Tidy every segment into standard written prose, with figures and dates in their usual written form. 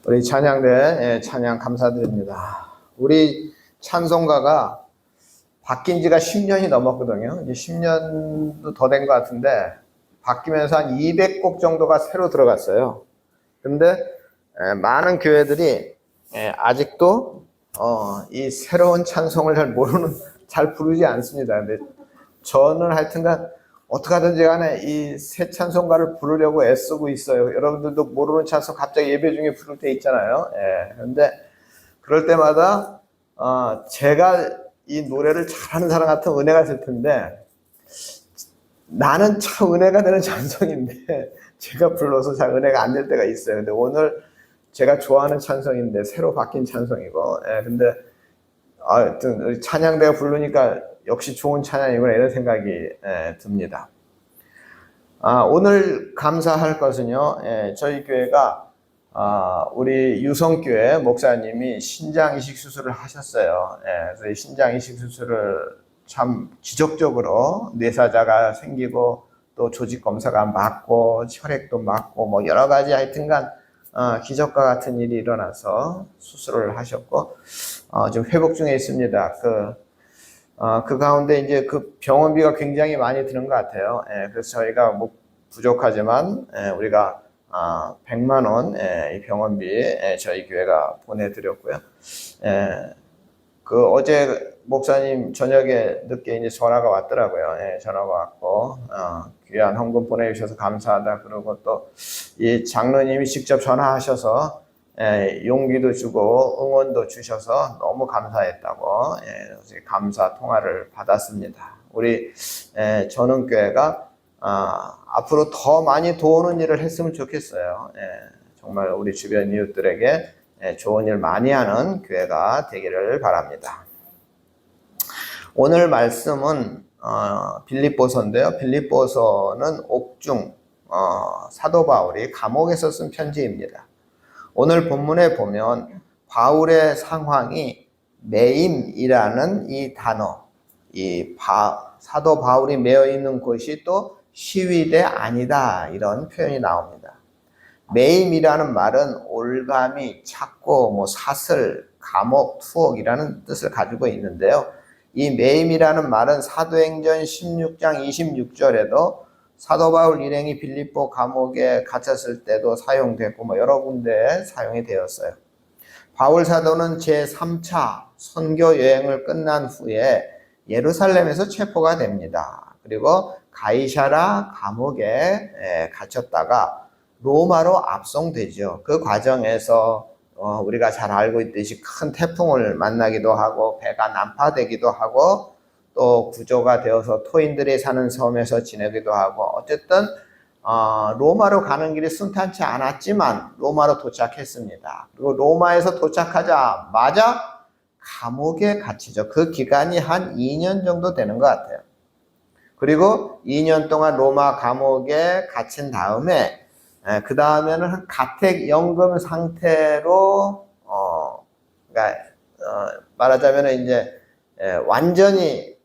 우리 찬양대 찬양 감사드립니다. 우리 찬송가가 바뀐 지가 10년이 넘었거든요. 이제 10년도 더 된 것 같은데 바뀌면서 한 200곡 정도가 새로 들어갔어요. 근데 많은 교회들이 아직도 이 새로운 찬송을 잘 부르지 않습니다. 근데 저는 하여튼간 어떻게 하든지 간에 이 새 찬송가를 부르려고 애쓰고 있어요. 여러분들도 모르는 찬송 갑자기 예배 중에 부를 때 있잖아요. 그런데 그럴 때마다 제가 이 노래를 잘하는 사람 같은 은혜가 될 텐데 나는 참 은혜가 되는 찬송인데 제가 불러서 잘 은혜가 안 될 때가 있어요. 근데 오늘 제가 좋아하는 찬송인데 새로 바뀐 찬송이고 근데 하여튼 찬양대가 부르니까 역시 좋은 찬양이구나 이런 생각이 듭니다. 오늘 감사할 것은요, 저희 교회가 우리 유성교회 목사님이 신장 이식 수술을 하셨어요. 그래서 신장 이식 수술을 참 기적적으로 뇌사자가 생기고 또 조직 검사가 맞고 혈액도 맞고 뭐 여러 가지 하여튼간 기적과 같은 일이 일어나서 수술을 하셨고 지금 회복 중에 있습니다. 그 가운데 이제 그 병원비가 굉장히 많이 드는 것 같아요. 그래서 저희가 뭐 부족하지만 우리가 100만 원 이 병원비 저희 교회가 보내드렸고요. 그 어제 목사님 저녁에 늦게 이제 전화가 왔더라고요. 전화가 왔고 귀한 헌금 보내주셔서 감사하다. 그리고 또 이 장로님이 직접 전화하셔서 용기도 주고 응원도 주셔서 너무 감사했다고 감사 통화를 받았습니다. 우리 전흥교회가 앞으로 더 많이 도우는 일을 했으면 좋겠어요. 정말 우리 주변 이웃들에게 좋은 일 많이 하는 교회가 되기를 바랍니다. 오늘 말씀은 빌립보서인데요. 빌립보서는 옥중 사도 바울이 감옥에서 쓴 편지입니다. 오늘 본문에 보면 바울의 상황이 매임이라는 이 단어, 사도 바울이 매여 있는 곳이 또 시위대 아니다 이런 표현이 나옵니다. 매임이라는 말은 올가미, 찾고, 뭐 사슬, 감옥, 투옥이라는 뜻을 가지고 있는데요. 이 매임이라는 말은 사도행전 16장 26절에도 사도 바울 일행이 빌립보 감옥에 갇혔을 때도 사용됐고 뭐 여러 군데에 사용이 되었어요. 바울 사도는 제3차 선교 여행을 끝난 후에 예루살렘에서 체포가 됩니다. 그리고 가이사랴 감옥에 갇혔다가 로마로 압송되죠. 그 과정에서 우리가 잘 알고 있듯이 큰 태풍을 만나기도 하고 배가 난파되기도 하고 또 구조가 되어서 토인들이 사는 섬에서 지내기도 하고 어쨌든 로마로 가는 길이 순탄치 않았지만 로마로 도착했습니다. 그리고 로마에서 도착하자마자 감옥에 갇히죠. 그 기간이 한 2년 정도 되는 것 같아요. 그리고 2년 동안 로마 감옥에 갇힌 다음에 그 다음에는 한 가택연금 상태로 그러니까 말하자면 이제 완전히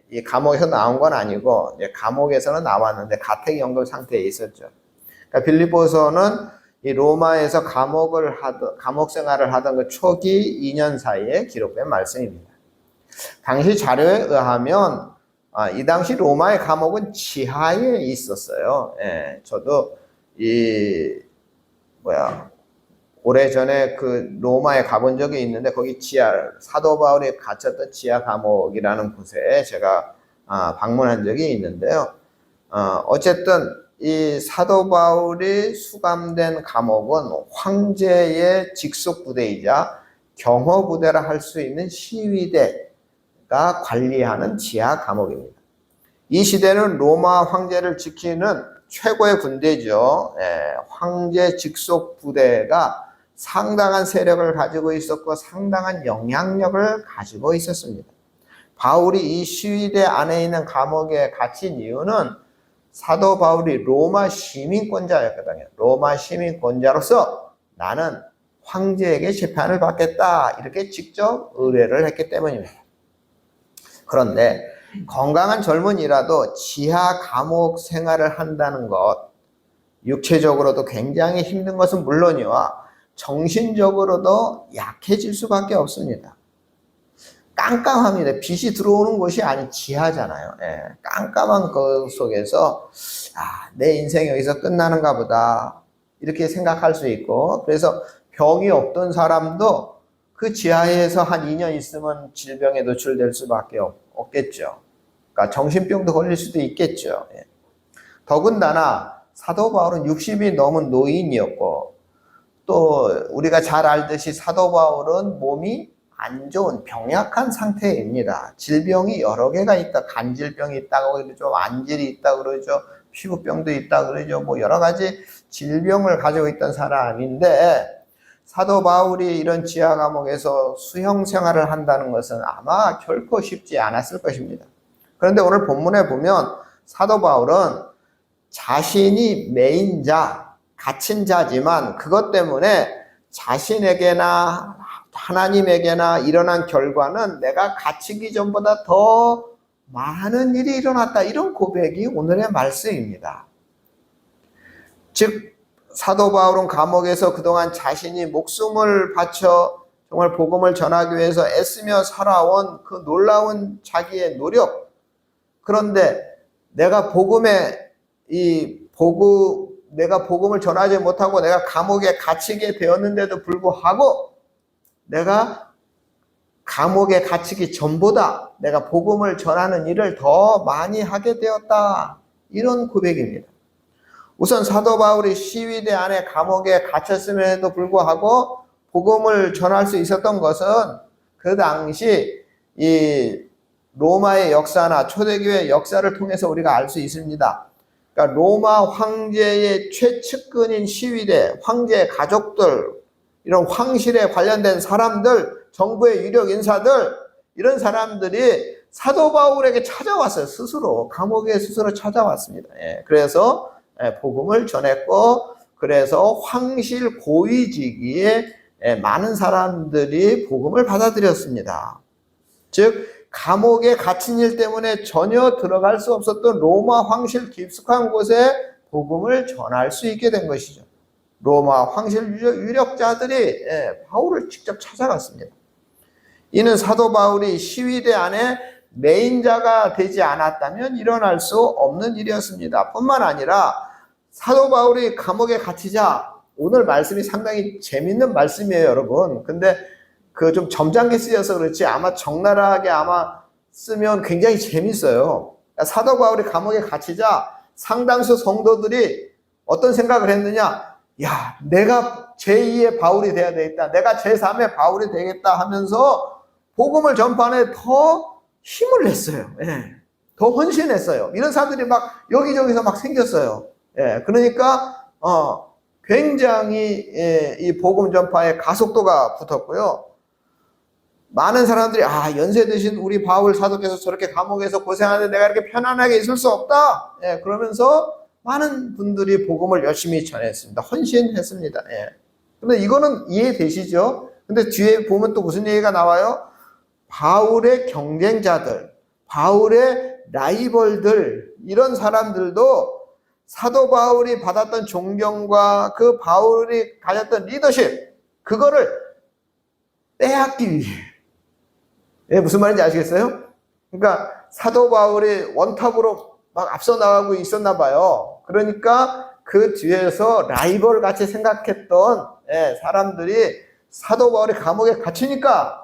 이 감옥에서 나온 건 아니고 이제 감옥에서는 나왔는데 가택연금 상태에 있었죠. 그러니까 빌립보서는 이 로마에서 감옥 생활을 하던 그 초기 2년 사이에 기록된 말씀입니다. 당시 자료에 의하면 이 당시 로마의 감옥은 지하에 있었어요. 저도 오래전에 그 로마에 가본 적이 있는데 거기 사도 바울이 갇혔던 지하 감옥이라는 곳에 제가 방문한 적이 있는데요. 어쨌든 이 사도 바울이 수감된 감옥은 황제의 직속 부대이자 경호 부대라 할 수 있는 시위대가 관리하는 지하 감옥입니다. 이 시대는 로마 황제를 지키는 최고의 군대죠. 황제 직속 부대가 상당한 세력을 가지고 있었고 상당한 영향력을 가지고 있었습니다. 바울이 이 시위대 안에 있는 감옥에 갇힌 이유는 사도 바울이 로마 시민권자였거든요. 로마 시민권자로서 나는 황제에게 재판을 받겠다 이렇게 직접 의뢰를 했기 때문입니다. 그런데 건강한 젊은이라도 지하 감옥 생활을 한다는 것, 육체적으로도 굉장히 힘든 것은 물론이와 정신적으로도 약해질 수밖에 없습니다. 깜깜합니다. 빛이 들어오는 곳이 아닌 지하잖아요. 예, 깜깜한 그 속에서 내 인생이 여기서 끝나는가 보다 이렇게 생각할 수 있고, 그래서 병이 없던 사람도 그 지하에서 한 2년 있으면 질병에 노출될 수밖에 없겠죠. 그러니까 정신병도 걸릴 수도 있겠죠. 예. 더군다나 사도 바울은 60이 넘은 노인이었고, 또 우리가 잘 알듯이 사도 바울은 몸이 안 좋은 병약한 상태입니다. 질병이 여러 개가 있다. 간질병이 있다고 그러죠. 안질이 있다고 그러죠. 피부병도 있다고 그러죠. 뭐 여러 가지 질병을 가지고 있던 사람인데, 사도 바울이 이런 지하 감옥에서 수형 생활을 한다는 것은 아마 결코 쉽지 않았을 것입니다. 그런데 오늘 본문에 보면 사도 바울은 자신이 메인 자, 갇힌 자지만 그것 때문에 자신에게나 하나님에게나 일어난 결과는 내가 갇히기 전보다 더 많은 일이 일어났다. 이런 고백이 오늘의 말씀입니다. 즉 사도 바울은 감옥에서 그동안 자신이 목숨을 바쳐 정말 복음을 전하기 위해서 애쓰며 살아온 그 놀라운 자기의 노력, 그런데 내가 복음을 전하지 못하고 내가 감옥에 갇히게 되었는데도 불구하고 내가 감옥에 갇히기 전보다 내가 복음을 전하는 일을 더 많이 하게 되었다. 이런 고백입니다. 우선 사도 바울이 시위대 안에 감옥에 갇혔음에도 불구하고 복음을 전할 수 있었던 것은 그 당시 이 로마의 역사나 초대교회 역사를 통해서 우리가 알 수 있습니다. 그러니까 로마 황제의 최측근인 시위대, 황제의 가족들, 이런 황실에 관련된 사람들, 정부의 유력 인사들, 이런 사람들이 사도 바울에게 찾아왔어요. 스스로 감옥에 스스로 찾아왔습니다. 그래서 복음을 전했고, 그래서 황실 고위직위에 많은 사람들이 복음을 받아들였습니다. 즉 감옥에 갇힌 일 때문에 전혀 들어갈 수 없었던 로마 황실 깊숙한 곳에 복음을 전할 수 있게 된 것이죠. 로마 황실 유력자들이 바울을 직접 찾아갔습니다. 이는 사도 바울이 시위대 안에 메인자가 되지 않았다면 일어날 수 없는 일이었습니다. 뿐만 아니라 사도 바울이 감옥에 갇히자, 오늘 말씀이 상당히 재밌는 말씀이에요, 여러분. 근데 그 좀 점잖게 쓰여서 그렇지 아마 적나라하게 쓰면 굉장히 재밌어요. 사도 바울이 감옥에 갇히자 상당수 성도들이 어떤 생각을 했느냐? 야, 내가 제2의 바울이 돼야 되겠다. 내가 제3의 바울이 되겠다 하면서 복음을 전파하는 더 힘을 냈어요. 더 헌신했어요. 이런 사람들이 막 여기저기서 막 생겼어요. 그러니까 굉장히 이 복음 전파에 가속도가 붙었고요. 많은 사람들이 연세 드신 우리 바울 사도께서 저렇게 감옥에서 고생하는데 내가 이렇게 편안하게 있을 수 없다. 그러면서 많은 분들이 복음을 열심히 전했습니다. 헌신했습니다. 그런데 이거는 이해되시죠? 근데 뒤에 보면 또 무슨 얘기가 나와요? 바울의 경쟁자들, 바울의 라이벌들, 이런 사람들도 사도 바울이 받았던 존경과 그 바울이 가졌던 리더십, 그거를 빼앗기 위해. 무슨 말인지 아시겠어요? 그러니까 사도 바울이 원탑으로 막 앞서 나가고 있었나 봐요. 그러니까 그 뒤에서 라이벌 같이 생각했던 사람들이 사도 바울이 감옥에 갇히니까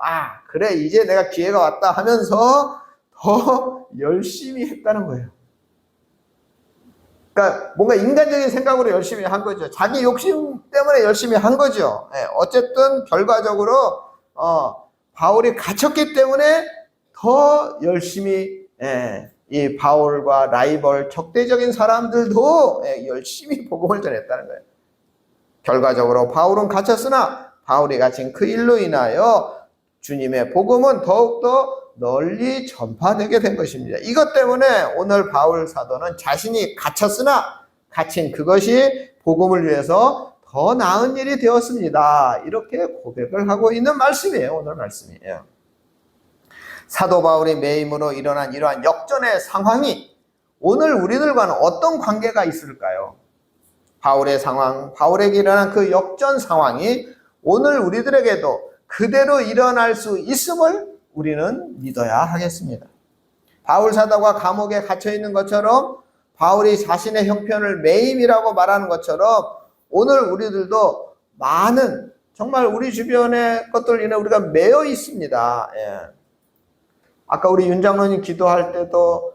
그래 이제 내가 기회가 왔다 하면서 더 열심히 했다는 거예요. 그러니까 뭔가 인간적인 생각으로 열심히 한 거죠. 자기 욕심 때문에 열심히 한 거죠. 어쨌든 결과적으로 바울이 갇혔기 때문에 더 열심히 이 바울과 라이벌 적대적인 사람들도 열심히 복음을 전했다는 거예요. 결과적으로 바울은 갇혔으나 바울이 갇힌 그 일로 인하여 주님의 복음은 더욱더 널리 전파되게 된 것입니다. 이것 때문에 오늘 바울 사도는 자신이 갇혔으나 갇힌 그것이 복음을 위해서 더 나은 일이 되었습니다. 이렇게 고백을 하고 있는 말씀이에요. 오늘 말씀이에요. 사도 바울의 매임으로 일어난 이러한 역전의 상황이 오늘 우리들과는 어떤 관계가 있을까요? 바울의 상황, 바울에게 일어난 그 역전 상황이 오늘 우리들에게도 그대로 일어날 수 있음을 우리는 믿어야 하겠습니다. 바울 사도가 감옥에 갇혀 있는 것처럼 바울이 자신의 형편을 매임이라고 말하는 것처럼 오늘 우리들도 많은 정말 우리 주변의 것들 인해 우리가 매여 있습니다. 아까 우리 윤 장로님 기도할 때도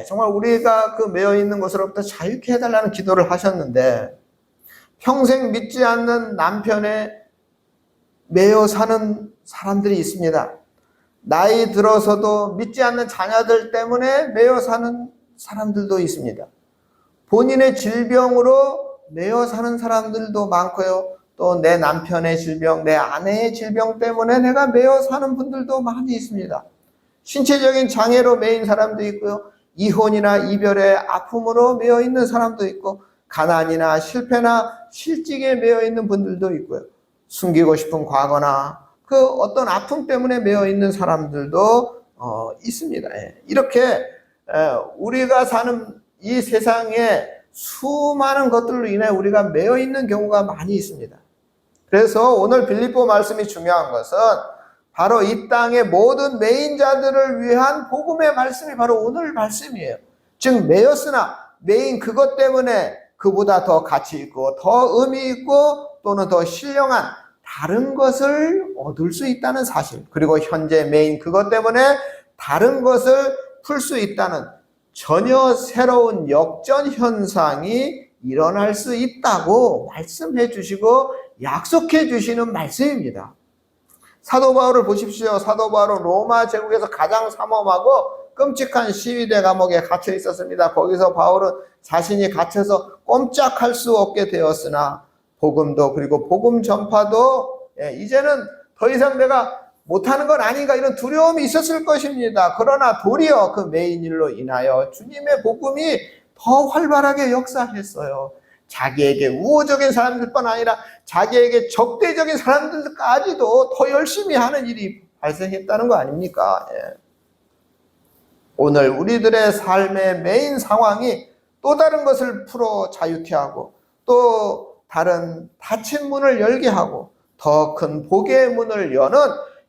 정말 우리가 그 매여 있는 것으로부터 자유케 해달라는 기도를 하셨는데 평생 믿지 않는 남편에 매여 사는 사람들이 있습니다. 나이 들어서도 믿지 않는 자녀들 때문에 매여 사는 사람들도 있습니다. 본인의 질병으로 매여 사는 사람들도 많고요. 또 내 남편의 질병, 내 아내의 질병 때문에 내가 매여 사는 분들도 많이 있습니다. 신체적인 장애로 매인 사람도 있고요. 이혼이나 이별의 아픔으로 매여 있는 사람도 있고 가난이나 실패나 실직에 매여 있는 분들도 있고요. 숨기고 싶은 과거나 그 어떤 아픔 때문에 매여 있는 사람들도 있습니다. 이렇게 우리가 사는 이 세상에 수많은 것들로 인해 우리가 매여 있는 경우가 많이 있습니다. 그래서 오늘 빌립보 말씀이 중요한 것은 바로 이 땅의 모든 매인 자들을 위한 복음의 말씀이 바로 오늘 말씀이에요. 즉 매였으나 매인 그것 때문에 그보다 더 가치 있고 더 의미 있고 또는 더 신령한 다른 것을 얻을 수 있다는 사실, 그리고 현재 매인 그것 때문에 다른 것을 풀 수 있다는 전혀 새로운 역전 현상이 일어날 수 있다고 말씀해 주시고 약속해 주시는 말씀입니다. 사도 바울을 보십시오. 사도 바울은 로마 제국에서 가장 삼엄하고 끔찍한 시위대 감옥에 갇혀 있었습니다. 거기서 바울은 자신이 갇혀서 꼼짝할 수 없게 되었으나 복음도 그리고 복음 전파도 이제는 더 이상 내가 못하는 건 아닌가 이런 두려움이 있었을 것입니다. 그러나 도리어 그 매인 일로 인하여 주님의 복음이 더 활발하게 역사했어요. 자기에게 우호적인 사람들뿐 아니라 자기에게 적대적인 사람들까지도 더 열심히 하는 일이 발생했다는 거 아닙니까? 오늘 우리들의 삶의 메인 상황이 또 다른 것을 풀어 자유케 하고 또 다른 닫힌 문을 열게 하고 더 큰 복의 문을 여는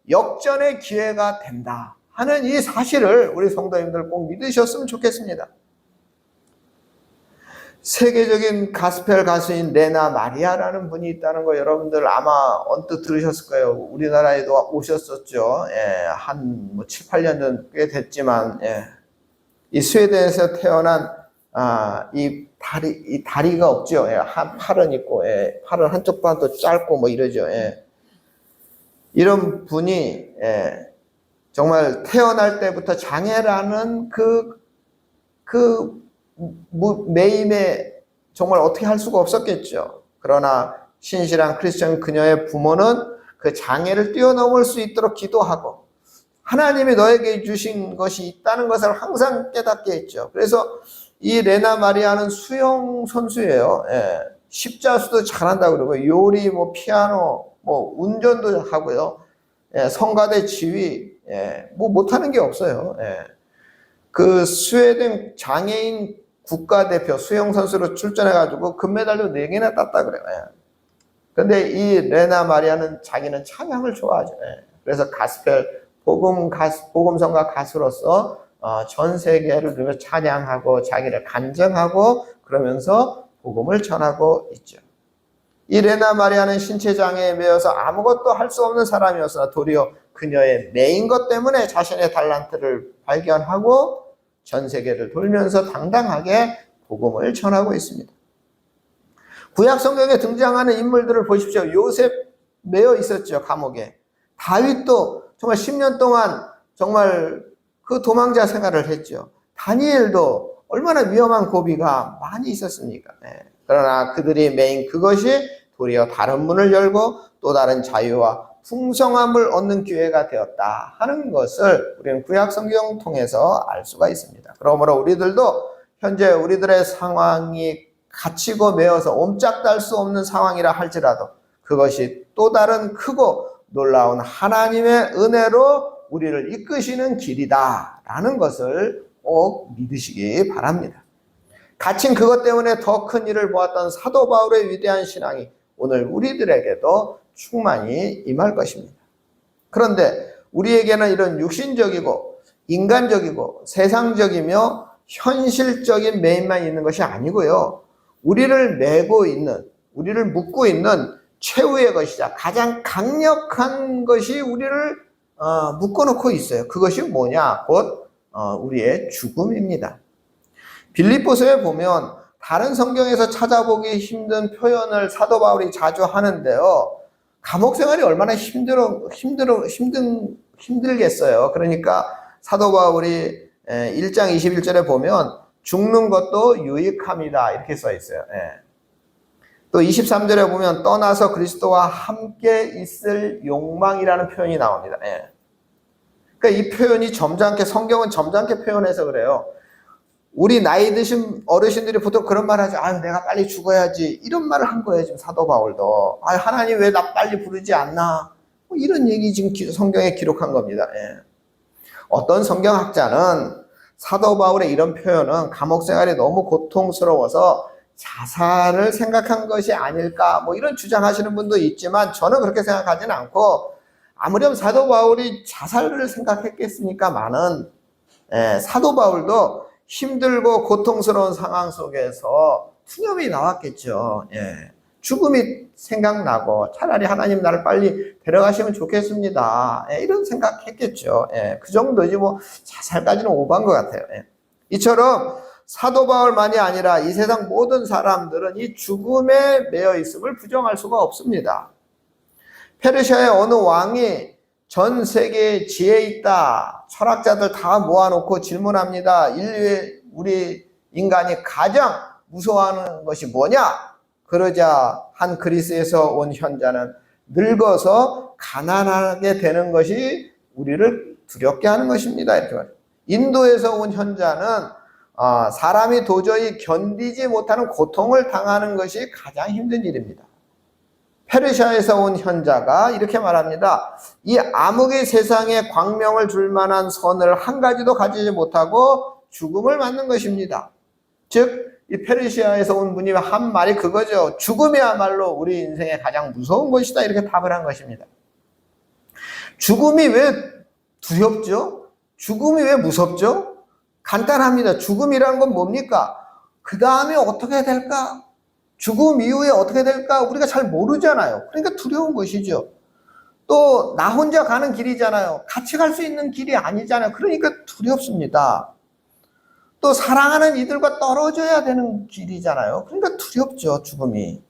역전의 기회가 된다 하는 이 사실을 우리 성도님들 꼭 믿으셨으면 좋겠습니다. 세계적인 가스펠 가수인 레나 마리아라는 분이 있다는 거 여러분들 아마 언뜻 들으셨을 거예요. 우리나라에도 오셨었죠. 한 7, 8년 전 꽤 됐지만 이 스웨덴에서 태어난 이 다리가 없죠. 팔은 있고 팔은 한쪽 반도 짧고 뭐 이러죠. 이런 분이 정말 태어날 때부터 장애라는 그 매임에 정말 어떻게 할 수가 없었겠죠. 그러나 신실한 크리스천 그녀의 부모는 그 장애를 뛰어넘을 수 있도록 기도하고 하나님이 너에게 주신 것이 있다는 것을 항상 깨닫게 했죠. 그래서 이 레나 마리아는 수영 선수예요. 십자수도 잘한다고 그러고 요리, 피아노, 운전도 하고요. 성가대 지휘, 못하는 게 없어요. 그 스웨덴 장애인 국가대표 수영 선수로 출전해가지고 금메달도 4개나 땄다 그래요. 근데 이 레나 마리아는 자기는 찬양을 좋아하죠. 그래서 가스펠 복음성가 가수로서 전 세계를 누려 찬양하고 자기를 간증하고 그러면서 복음을 전하고 있죠. 이 레나 마리아는 신체 장애에 매여서 아무것도 할 수 없는 사람이었으나 도리어 그녀의 매인 것 때문에 자신의 달란트를 발견하고 전 세계를 돌면서 당당하게 복음을 전하고 있습니다. 구약 성경에 등장하는 인물들을 보십시오. 요셉 매여 있었죠, 감옥에. 다윗도 정말 10년 동안 정말 그 도망자 생활을 했죠. 다니엘도 얼마나 위험한 고비가 많이 있었습니까? 그러나 그들이 매인 그것이 도리어 다른 문을 열고 또 다른 자유와 풍성함을 얻는 기회가 되었다 하는 것을 우리는 구약 성경 통해서 알 수가 있습니다. 그러므로 우리들도 현재 우리들의 상황이 갇히고 매어서 옴짝달 수 없는 상황이라 할지라도 그것이 또 다른 크고 놀라운 하나님의 은혜로 우리를 이끄시는 길이다 라는 것을 꼭 믿으시기 바랍니다. 갇힌 그것 때문에 더 큰 일을 보았던 사도 바울의 위대한 신앙이 오늘 우리들에게도 충만히 임할 것입니다. 그런데 우리에게는 이런 육신적이고 인간적이고 세상적이며 현실적인 매임만 있는 것이 아니고요. 우리를 메고 있는, 우리를 묶고 있는 최후의 것이자 가장 강력한 것이 우리를 묶어놓고 있어요. 그것이 뭐냐? 곧 우리의 죽음입니다. 빌립보서에 보면 다른 성경에서 찾아보기 힘든 표현을 사도 바울이 자주 하는데요. 감옥 생활이 얼마나 힘들겠어요. 그러니까 사도 바울이 1장 21절에 보면 죽는 것도 유익함이다 이렇게 써 있어요. 또 23절에 보면 떠나서 그리스도와 함께 있을 욕망이라는 표현이 나옵니다. 그러니까 이 표현이 점잖게, 성경은 점잖게 표현해서 그래요. 우리 나이 드신 어르신들이 보통 그런 말 하죠. 아유, 내가 빨리 죽어야지. 이런 말을 한 거예요, 지금 사도 바울도. 아유, 하나님 왜 나 빨리 부르지 않나? 뭐 이런 얘기 지금 성경에 기록한 겁니다. 어떤 성경학자는 사도 바울의 이런 표현은 감옥 생활이 너무 고통스러워서 자살을 생각한 것이 아닐까, 뭐 이런 주장하시는 분도 있지만 저는 그렇게 생각하지는 않고, 아무렴 사도 바울이 자살을 생각했겠습니까마는 사도 바울도 힘들고 고통스러운 상황 속에서 투념이 나왔겠죠. 죽음이 생각나고 차라리 하나님 나를 빨리 데려가시면 좋겠습니다. 이런 생각했겠죠. 그 정도지 뭐 자살까지는 오버한 것 같아요. 이처럼 사도 바울만이 아니라 이 세상 모든 사람들은 이 죽음에 매여 있음을 부정할 수가 없습니다. 페르시아의 어느 왕이 전 세계에 지혜 있다, 철학자들 다 모아놓고 질문합니다. 인류의 우리 인간이 가장 무서워하는 것이 뭐냐? 그러자 한 그리스에서 온 현자는 늙어서 가난하게 되는 것이 우리를 두렵게 하는 것입니다. 이렇게 말해요. 인도에서 온 현자는 사람이 도저히 견디지 못하는 고통을 당하는 것이 가장 힘든 일입니다. 페르시아에서 온 현자가 이렇게 말합니다. 이 암흑의 세상에 광명을 줄 만한 선을 한 가지도 가지지 못하고 죽음을 맞는 것입니다. 즉, 이 페르시아에서 온 분이 한 말이 그거죠. 죽음이야말로 우리 인생의 가장 무서운 것이다. 이렇게 답을 한 것입니다. 죽음이 왜 두렵죠? 죽음이 왜 무섭죠? 간단합니다. 죽음이라는 건 뭡니까? 그 다음에 어떻게 될까? 죽음 이후에 어떻게 될까? 우리가 잘 모르잖아요. 그러니까 두려운 것이죠. 또 나 혼자 가는 길이잖아요. 같이 갈 수 있는 길이 아니잖아요. 그러니까 두렵습니다. 또 사랑하는 이들과 떨어져야 되는 길이잖아요. 그러니까 두렵죠, 죽음이.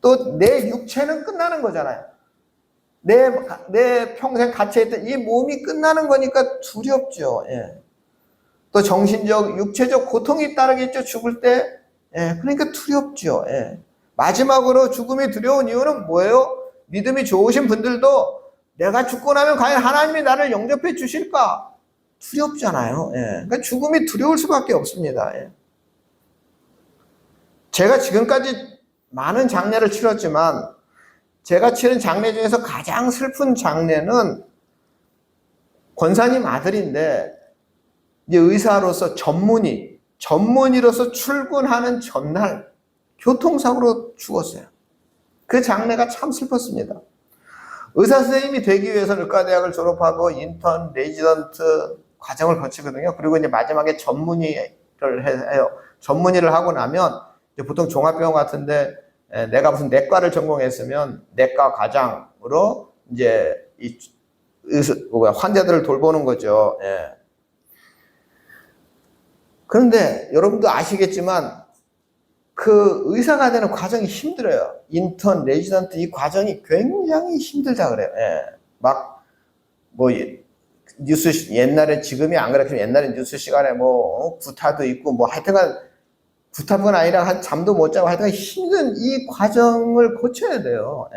또 내 육체는 끝나는 거잖아요. 내 평생 같이 했던 이 몸이 끝나는 거니까 두렵죠. 또 정신적, 육체적 고통이 따르겠죠, 죽을 때. 그러니까 두렵죠. 마지막으로 죽음이 두려운 이유는 뭐예요? 믿음이 좋으신 분들도 내가 죽고 나면 과연 하나님이 나를 영접해 주실까? 두렵잖아요. 그러니까 죽음이 두려울 수밖에 없습니다. 제가 지금까지 많은 장례를 치렀지만 제가 치른 장례 중에서 가장 슬픈 장례는 권사님 아들인데 이제 의사로서 전문의로서 출근하는 전날 교통사고로 죽었어요. 그 장례가 참 슬펐습니다. 의사 선생님이 되기 위해서 의과대학을 졸업하고 인턴, 레지던트 과정을 거치거든요. 그리고 이제 마지막에 전문의를 해요. 전문의를 하고 나면 이제 보통 종합병원 같은데 내가 무슨 내과를 전공했으면 내과 과장으로 이제 이 환자들을 돌보는 거죠. 그런데 여러분도 아시겠지만 그 의사가 되는 과정이 힘들어요. 인턴, 레지던트 이 과정이 굉장히 힘들다 그래요. 막 뭐 뉴스 옛날에 지금이 안 그랬지만 옛날에 뉴스 시간에 뭐 구타도 있고 뭐 하여튼간 구타뿐 아니라 한 잠도 못 자고 하여튼 힘든 이 과정을 거쳐야 돼요.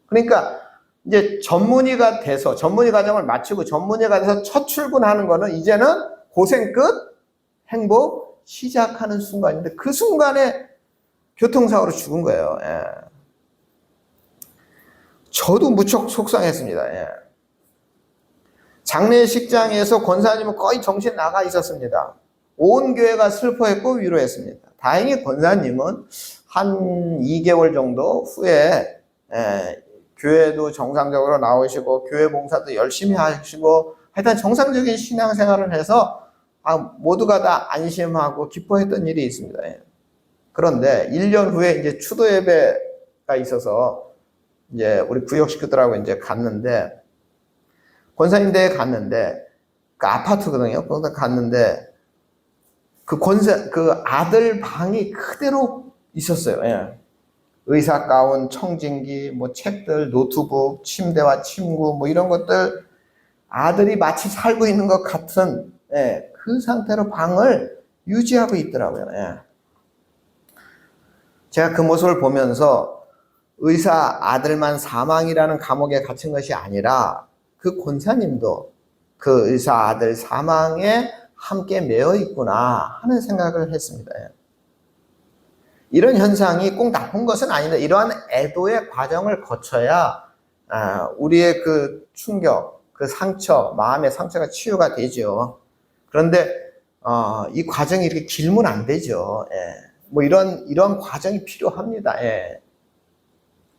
그러니까 이제 전문의가 돼서 전문의 과정을 마치고 전문의가 돼서 첫 출근하는 거는 이제는 고생 끝, 행복 시작하는 순간인데 그 순간에 교통사고로 죽은 거예요. 저도 무척 속상했습니다. 장례식장에서 권사님은 거의 정신 나가 있었습니다. 온 교회가 슬퍼했고 위로했습니다. 다행히 권사님은 한 2개월 정도 후에 교회도 정상적으로 나오시고 교회 봉사도 열심히 하시고 하여튼 정상적인 신앙생활을 해서 모두가 다 안심하고 기뻐했던 일이 있습니다. 그런데 1년 후에 이제 추도 예배가 있어서 이제 우리 구역 식구들하고 이제 갔는데 권사님대에 갔는데 그 아파트거든요. 거기다 갔는데 그 아들 방이 그대로 있었어요. 의사 가운, 청진기, 뭐 책들, 노트북, 침대와 침구 뭐 이런 것들 아들이 마치 살고 있는 것 같은 그 상태로 방을 유지하고 있더라고요. 제가 그 모습을 보면서 의사 아들만 사망이라는 감옥에 갇힌 것이 아니라 그 권사님도 그 의사 아들 사망에 함께 매여 있구나 하는 생각을 했습니다. 이런 현상이 꼭 나쁜 것은 아닌데 이러한 애도의 과정을 거쳐야 우리의 그 충격, 그 상처, 마음의 상처가 치유가 되죠. 그런데 이 과정이 이렇게 길면 안 되죠. 뭐 이런 과정이 필요합니다.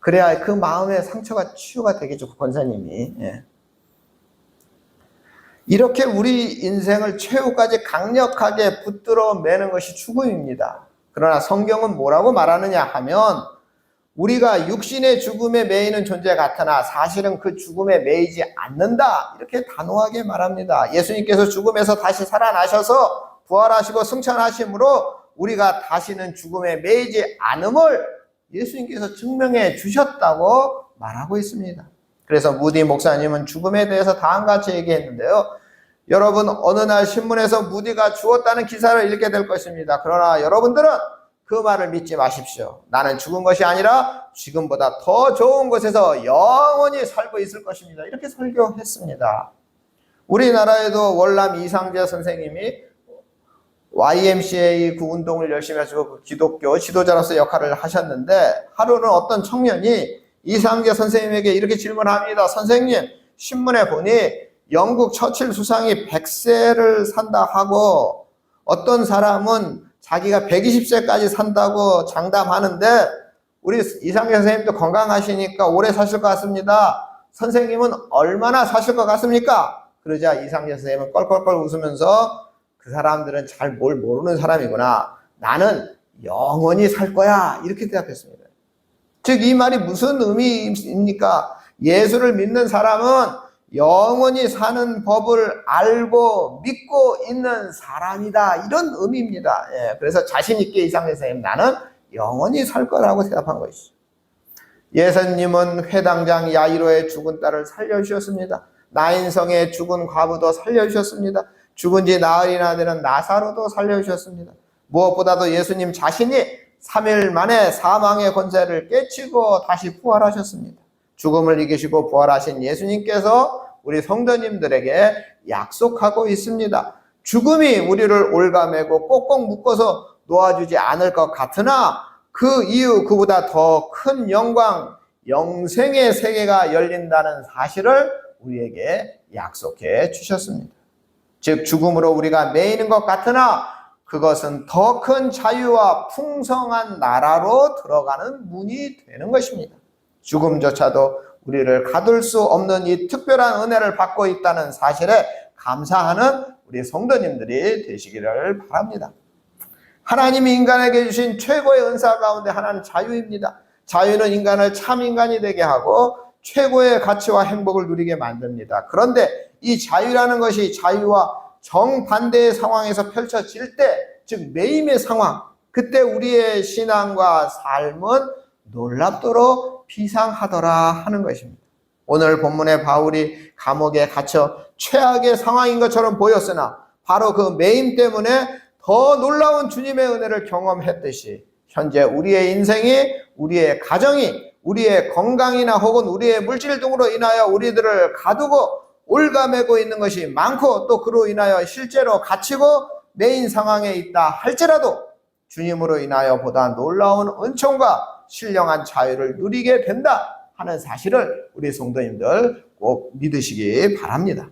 그래야 그 마음의 상처가 치유가 되겠죠, 권사님이. 이렇게 우리 인생을 최후까지 강력하게 붙들어 매는 것이 죽음입니다. 그러나 성경은 뭐라고 말하느냐 하면 우리가 육신의 죽음에 매이는 존재 같으나 사실은 그 죽음에 매이지 않는다. 이렇게 단호하게 말합니다. 예수님께서 죽음에서 다시 살아나셔서 부활하시고 승천하심으로 우리가 다시는 죽음에 매이지 않음을 예수님께서 증명해 주셨다고 말하고 있습니다. 그래서 무디 목사님은 죽음에 대해서 다음과 같이 얘기했는데요. 여러분 어느 날 신문에서 무디가 죽었다는 기사를 읽게 될 것입니다. 그러나 여러분들은 그 말을 믿지 마십시오. 나는 죽은 것이 아니라 지금보다 더 좋은 곳에서 영원히 살고 있을 것입니다. 이렇게 설교했습니다. 우리나라에도 월남 이상재 선생님이 YMCA 그 운동을 열심히 하시고 그 기독교 지도자로서 역할을 하셨는데 하루는 어떤 청년이 이상재 선생님에게 이렇게 질문합니다. 선생님, 신문에 보니 영국 처칠 수상이 100세를 산다 하고 어떤 사람은 자기가 120세까지 산다고 장담하는데 우리 이상재 선생님도 건강하시니까 오래 사실 것 같습니다. 선생님은 얼마나 사실 것 같습니까? 그러자 이상재 선생님은 껄껄껄 웃으면서 그 사람들은 잘 뭘 모르는 사람이구나. 나는 영원히 살 거야. 이렇게 대답했습니다. 즉 이 말이 무슨 의미입니까? 예수를 믿는 사람은 영원히 사는 법을 알고 믿고 있는 사람이다. 이런 의미입니다. 그래서 자신 있게 이상재 선생님 나는 영원히 살 거라고 대답한 것이죠. 예수님은 회당장 야이로의 죽은 딸을 살려주셨습니다. 나인성의 죽은 과부도 살려주셨습니다. 죽은 지 나흘이나 되는 나사로도 살려주셨습니다. 무엇보다도 예수님 자신이 3일 만에 사망의 권세를 깨치고 다시 부활하셨습니다. 죽음을 이기시고 부활하신 예수님께서 우리 성도님들에게 약속하고 있습니다. 죽음이 우리를 올가매고 꼭꼭 묶어서 놓아주지 않을 것 같으나 그 이후 그보다 더 큰 영광, 영생의 세계가 열린다는 사실을 우리에게 약속해 주셨습니다. 즉 죽음으로 우리가 매이는 것 같으나 그것은 더 큰 자유와 풍성한 나라로 들어가는 문이 되는 것입니다. 죽음조차도 우리를 가둘 수 없는 이 특별한 은혜를 받고 있다는 사실에 감사하는 우리 성도님들이 되시기를 바랍니다. 하나님이 인간에게 주신 최고의 은사 가운데 하나는 자유입니다. 자유는 인간을 참 인간이 되게 하고 최고의 가치와 행복을 누리게 만듭니다. 그런데 이 자유라는 것이 자유와 정반대의 상황에서 펼쳐질 때, 즉 매임의 상황, 그때 우리의 신앙과 삶은 놀랍도록 비상하더라 하는 것입니다. 오늘 본문의 바울이 감옥에 갇혀 최악의 상황인 것처럼 보였으나 바로 그 매임 때문에 더 놀라운 주님의 은혜를 경험했듯이 현재 우리의 인생이, 우리의 가정이, 우리의 건강이나 혹은 우리의 물질 등으로 인하여 우리들을 가두고 올가매고 있는 것이 많고 또 그로 인하여 실제로 갇히고 매인 상황에 있다 할지라도 주님으로 인하여 보다 놀라운 은총과 신령한 자유를 누리게 된다 하는 사실을 우리 성도님들 꼭 믿으시기 바랍니다.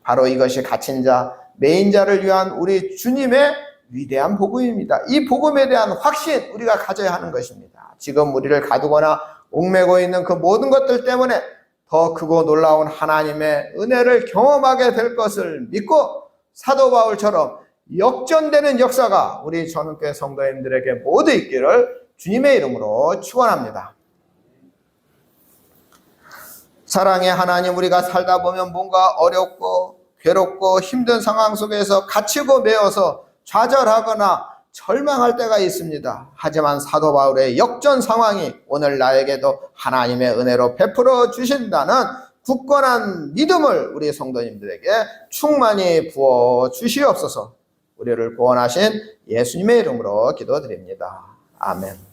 바로 이것이 갇힌 자, 매인 자를 위한 우리 주님의 위대한 복음입니다. 이 복음에 대한 확신 우리가 가져야 하는 것입니다. 지금 우리를 가두거나 옥매고 있는 그 모든 것들 때문에 더 크고 놀라운 하나님의 은혜를 경험하게 될 것을 믿고 사도 바울처럼 역전되는 역사가 우리 전은교회 성도님들에게 모두 있기를 주님의 이름으로 축원합니다. 사랑의 하나님, 우리가 살다 보면 뭔가 어렵고 괴롭고 힘든 상황 속에서 갇히고 매어서 좌절하거나 절망할 때가 있습니다. 하지만 사도 바울의 역전 상황이 오늘 나에게도 하나님의 은혜로 베풀어 주신다는 굳건한 믿음을 우리 성도님들에게 충만히 부어 주시옵소서. 우리를 구원하신 예수님의 이름으로 기도드립니다. 아멘.